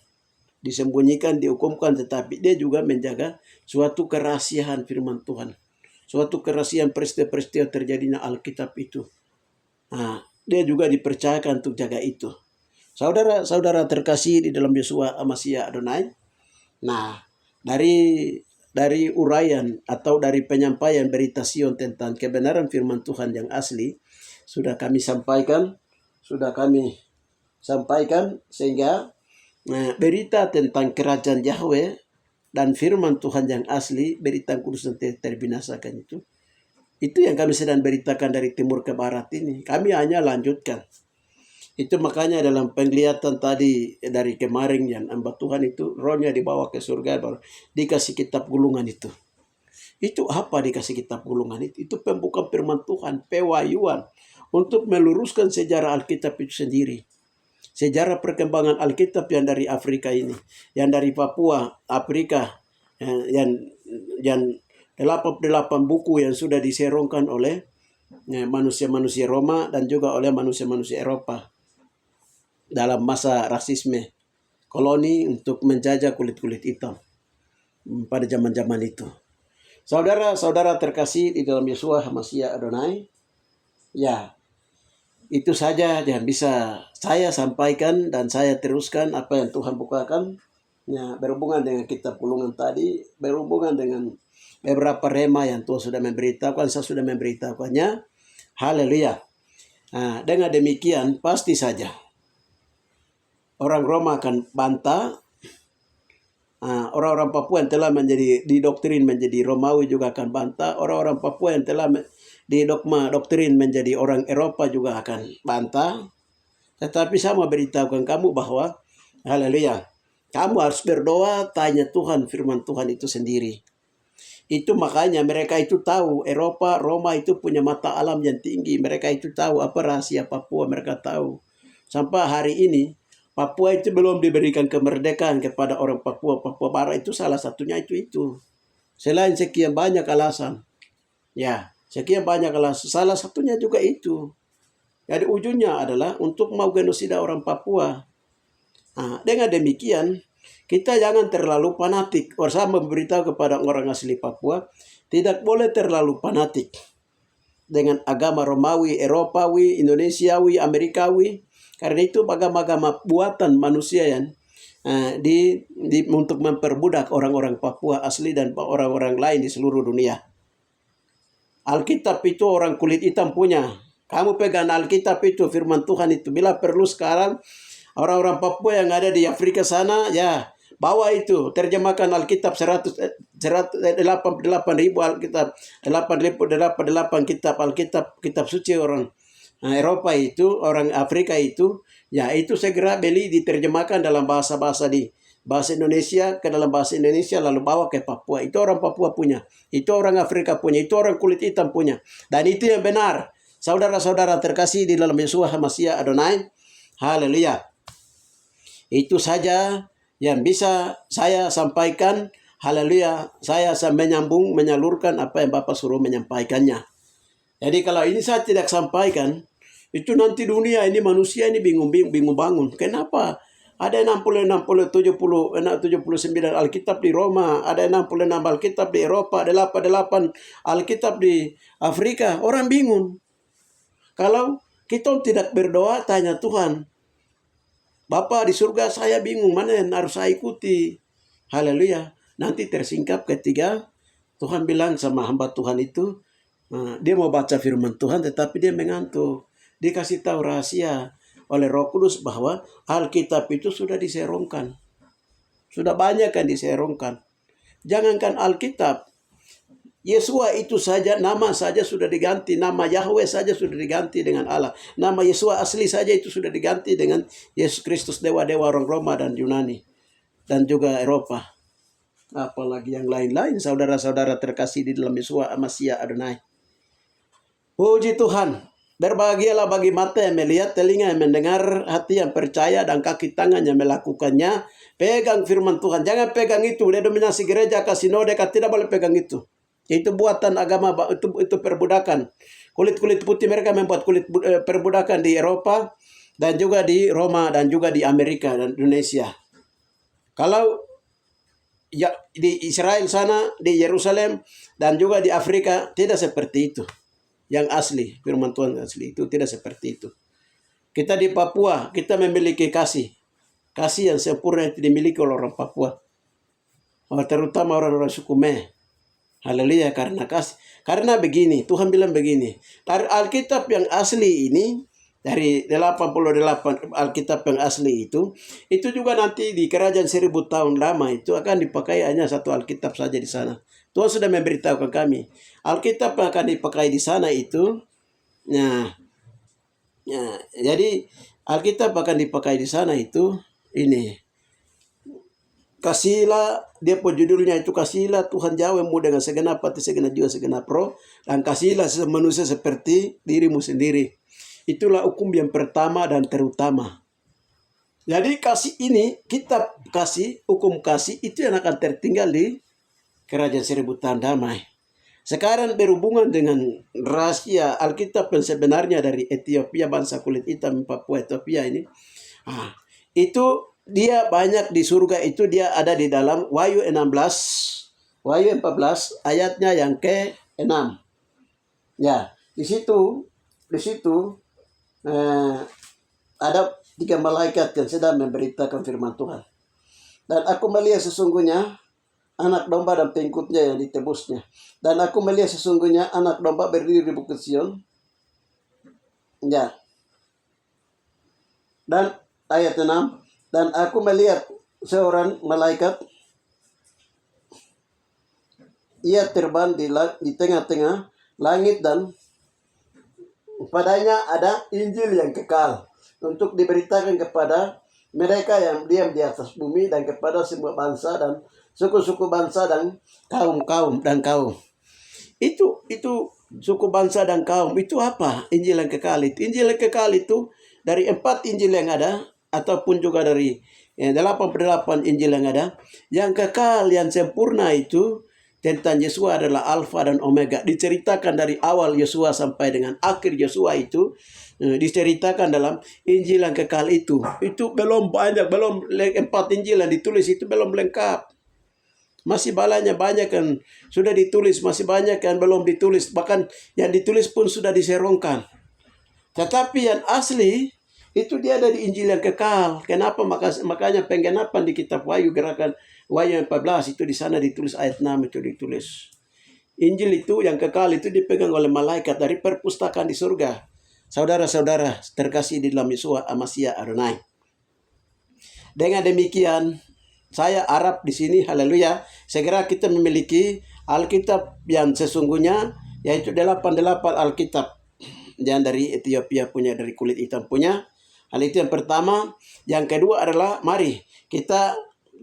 tetapi dia juga menjaga suatu kerahasiaan firman Tuhan. Suatu kerahasiaan peristiwa-peristiwa terjadinya Alkitab itu. Nah, dia juga dipercayakan untuk jaga itu. Saudara-saudara terkasih di dalam Yeshua HaMashiach Adonai. Nah, dari uraian atau dari penyampaian berita Sion tentang kebenaran firman Tuhan yang asli sudah kami sampaikan sehingga berita tentang kerajaan Yahweh dan firman Tuhan yang asli, berita kudus dan terbinasakan itu Itu yang kami sedang beritakan dari timur ke barat ini. Kami hanya lanjutkan. Itu makanya dalam penglihatan tadi dari kemarin yang hamba Tuhan itu rohnya dibawa ke surga baru dikasih kitab gulungan itu. Itu apa dikasih kitab gulungan itu? Itu pembukaan firman Tuhan, pewahyuan untuk meluruskan sejarah Alkitab itu sendiri. Sejarah perkembangan Alkitab yang dari Afrika ini, yang dari Papua, Afrika, yang 88 buku yang sudah diserongkan oleh manusia-manusia Roma dan juga oleh manusia-manusia Eropa dalam masa rasisme koloni untuk menjajah kulit-kulit hitam pada zaman-zaman itu. Saudara-saudara terkasih di dalam Yeshua HaMashiach Adonai, ya itu saja yang bisa saya sampaikan dan saya teruskan apa yang Tuhan bukakan. Ya, berhubungan dengan kitab gulungan tadi, berhubungan dengan beberapa rema yang Tuhan sudah memberitahukan, saya sudah memberitahukannya. Haleluya. Nah, dengan demikian pasti saja orang Roma akan bantah. Orang-orang Papua yang telah menjadi didoktrin menjadi Romawi juga akan bantah. Orang-orang Papua yang telah didogma doktrin menjadi orang Eropa juga akan bantah. Tetapi saya mau beritahukan kamu bahwa haleluya, kamu harus berdoa, tanya Tuhan, firman Tuhan itu sendiri. Itu makanya mereka itu tahu Eropa, Roma itu punya mata alam yang tinggi. Mereka itu tahu apa rahasia Papua, mereka tahu. Sampai hari ini Papua itu belum diberikan kemerdekaan kepada orang Papua. Papua Barat itu salah satunya itu. Selain sekian banyak alasan. Ya, sekian banyak alasan. Salah satunya juga itu. Jadi ujungnya adalah untuk mau genosida orang Papua. Dengan demikian, kita jangan terlalu fanatik. Saya memberitahu kepada orang asli Papua, tidak boleh terlalu fanatik dengan agama Romawi, Eropawi, Indonesiawi, Amerikawi. Karena itu agama-agama buatan manusia yang untuk memperbudak orang-orang Papua asli dan orang-orang lain di seluruh dunia. Alkitab itu orang kulit hitam punya. Kamu pegang Alkitab itu, firman Tuhan itu. Bila perlu sekarang, orang-orang Papua yang ada di Afrika sana, ya bawa itu, terjemahkan Alkitab 188.000 Alkitab, 888 kitab suci orang Eropa itu, orang Afrika itu, ya itu segera beli diterjemahkan dalam bahasa-bahasa di bahasa Indonesia ke dalam bahasa Indonesia lalu bawa ke Papua. Itu orang Papua punya, itu orang Afrika punya, itu orang kulit hitam punya. Dan itu yang benar. Saudara-saudara terkasih di dalam Yeshua HaMashiach Adonai. Haleluya. Itu saja yang bisa saya sampaikan. Haleluya. Saya menyalurkan apa yang Bapak suruh menyampaikannya. Jadi kalau ini saya tidak sampaikan, itu nanti dunia ini manusia ini bingung bangun. Kenapa? Ada 79 Alkitab di Roma, ada 66 Alkitab di Eropa, ada 88 Alkitab di Afrika. Orang bingung. Kalau kita tidak berdoa, tanya Tuhan, Bapa di surga, saya bingung mana yang harus saya ikuti. Haleluya. Nanti tersingkap ketika Tuhan bilang sama hamba Tuhan itu, dia mau baca firman Tuhan tetapi dia mengantuk. Dia kasih tahu rahasia oleh Roh Kudus bahwa Alkitab itu sudah diserongkan. Sudah banyak yang diserongkan. Jangankan Alkitab, Yeshua itu saja, nama saja sudah diganti. Nama Yahweh saja sudah diganti dengan Allah. Nama Yeshua asli saja itu sudah diganti dengan Yesus Kristus, dewa-dewa orang Roma dan Yunani. Dan juga Eropa. Apalagi yang lain-lain, saudara-saudara terkasih di dalam Yeshua HaMashiach Adonai. Puji Tuhan. Berbahagialah bagi mata yang melihat, telinga yang mendengar, hati yang percaya, dan kaki tangan yang melakukannya. Pegang firman Tuhan. Jangan pegang itu. Denominasi gereja, kasinode, tidak boleh pegang itu. Itu buatan agama, itu perbudakan. Kulit-kulit putih mereka membuat perbudakan di Eropa dan juga di Roma dan juga di Amerika dan Indonesia. Kalau ya di Israel sana, di Yerusalem dan juga di Afrika tidak seperti itu. Yang asli, firman Tuhan asli itu tidak seperti itu. Kita di Papua, kita memiliki kasih yang sempurna yang dimiliki oleh orang Papua. Terutama orang-orang suku Meh. Haleluya, karena kasih. Karena begini, Tuhan bilang begini. Alkitab yang asli ini dari 88 Alkitab yang asli itu juga nanti di kerajaan 1000 tahun lama itu akan dipakai hanya satu Alkitab saja di sana. Tuhan sudah memberitahukan kami, Alkitab yang akan dipakai di sana itu, jadi Alkitab akan dipakai di sana itu ini. Kasihlah, dia pun judulnya itu kasihlah Tuhan Jawamu dengan segenap hati, segenap jiwa, segenap roh, dan kasihlah manusia seperti dirimu sendiri. Itulah hukum yang pertama dan terutama. Jadi kasih ini, kitab kasih, hukum kasih, itu yang akan tertinggal di kerajaan 1000 tahun damai. Sekarang berhubungan dengan rahasia Alkitab yang sebenarnya dari Ethiopia, bangsa kulit hitam Papua Ethiopia ini. Itu dia banyak di surga, itu dia ada di dalam Wahyu 14 ayatnya yang ke-6. Ya, di situ ada 3 malaikat yang sedang memberitakan firman Tuhan. Dan aku melihat sesungguhnya anak domba dan pengikutnya yang ditebusnya. Dan aku melihat sesungguhnya anak domba berdiri di Bukit Sion. Ya. Dan ayat 6. Dan aku melihat seorang malaikat. Ia terbang di tengah-tengah langit dan padanya ada Injil yang kekal untuk diberitakan kepada mereka yang diam di atas bumi dan kepada semua bangsa dan suku-suku bangsa dan kaum. Itu suku bangsa dan kaum. Itu apa? Injil yang kekal itu. Injil yang kekal itu dari 4 Injil yang ada ataupun juga dari 88 Injil yang ada. Yang kekal, yang sempurna itu tentang Yesus adalah Alfa dan Omega. Diceritakan dari awal Yesus sampai dengan akhir Yesus itu diceritakan dalam Injil yang kekal itu. Itu belum banyak, belum 4 Injil yang ditulis itu belum lengkap. Masih banyak yang sudah ditulis, masih banyak yang belum ditulis. Bahkan yang ditulis pun sudah diserongkan. Tetapi yang asli itu dia ada di Injil yang kekal. Kenapa? Makanya penggenapan di kitab Wahyu, gerakan Wahyu 14 itu di sana ditulis ayat 6 itu ditulis. Injil itu yang kekal itu dipegang oleh malaikat dari perpustakaan di surga. Saudara-saudara terkasih di dalam Yeshua Mashiach Adonai. Dengan demikian saya harap di sini, haleluya, segera kita memiliki Alkitab yang sesungguhnya, yaitu 88 Alkitab yang dari Ethiopia punya, dari kulit hitam punya. Hal itu yang pertama. Yang kedua adalah mari kita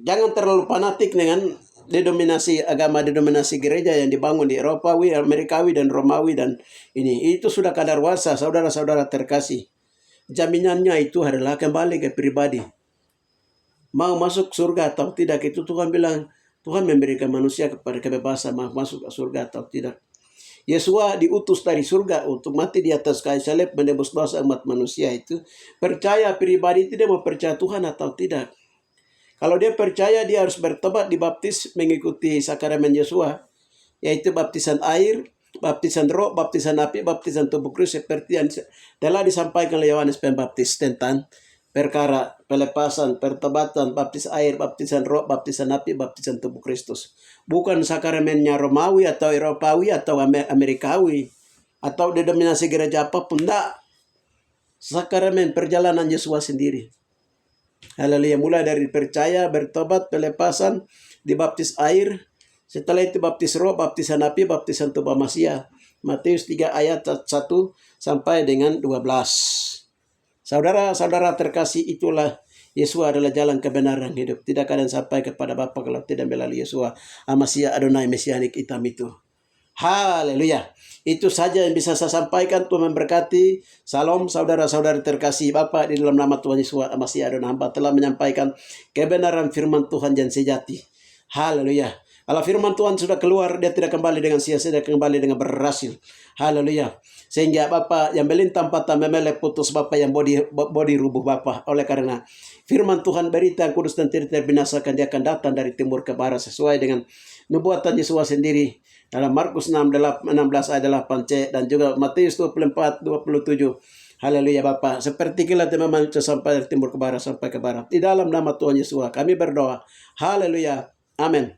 jangan terlalu fanatik dengan denominasi agama, denominasi gereja yang dibangun di Eropawi, Amerikawi, dan Romawi, dan ini. Itu sudah kadaluarsa, saudara-saudara terkasih. Jaminannya itu adalah kembali ke pribadi. Mau masuk surga atau tidak, itu Tuhan bilang, Tuhan memberikan manusia kepada kebebasan mau masuk ke surga atau tidak. Yesua diutus dari surga untuk mati di atas kayu salib menebus dosa umat manusia itu. Percaya pribadi, tidak mau percaya Tuhan atau tidak. Kalau dia percaya, dia harus bertobat, dibaptis mengikuti sakramen Yesua, yaitu baptisan air, baptisan roh, baptisan api, baptisan tubuh Kristus, seperti yang telah disampaikan oleh Yohanes Pembaptis tentang perkara pelepasan, pertobatan, baptis air, baptisan roh, baptisan api, baptisan tubuh Kristus. Bukan sakramennya Romawi atau Eropawi atau Amerikawi atau denominasi gereja apapun, tidak. Sakramen perjalanan Yesus sendiri. Haleluya, mulai dari percaya, bertobat, pelepasan, dibaptis air, setelah itu baptis roh, baptisan api, baptisan tubuh Mashiach. Matius 3 ayat 1 sampai dengan 12. Saudara-saudara terkasih, itulah Yesus adalah jalan kebenaran hidup. Tidak akan sampai kepada Bapa kalau tidak melalui Yesus Mashiach Adonai Mesianik hitam itu. Haleluya. Itu saja yang bisa saya sampaikan. Tuhan memberkati. Salam saudara-saudara terkasih. Bapak, di dalam nama Tuhan Yesus Mashiach Adonai, hamba telah menyampaikan kebenaran firman Tuhan yang sejati. Haleluya. Kalau firman Tuhan sudah keluar, dia tidak kembali dengan sia-sia, dia kembali dengan berhasil. Haleluya. Sehingga Bapak yang melintang patah memelek putus, Bapak yang body rubuh Bapak. Oleh karena firman Tuhan, berita yang kudus dan tidak terbinasakan, dia akan datang dari timur ke barat sesuai dengan nubuatan Yesus sendiri. Dalam Markus 16 ayat 8c dan juga Matius 24, 27. Haleluya Bapak. Seperti kilat yang memancar sampai dari timur ke barat sampai ke barat. Di dalam nama Tuhan Yesus kami berdoa. Haleluya. Amin.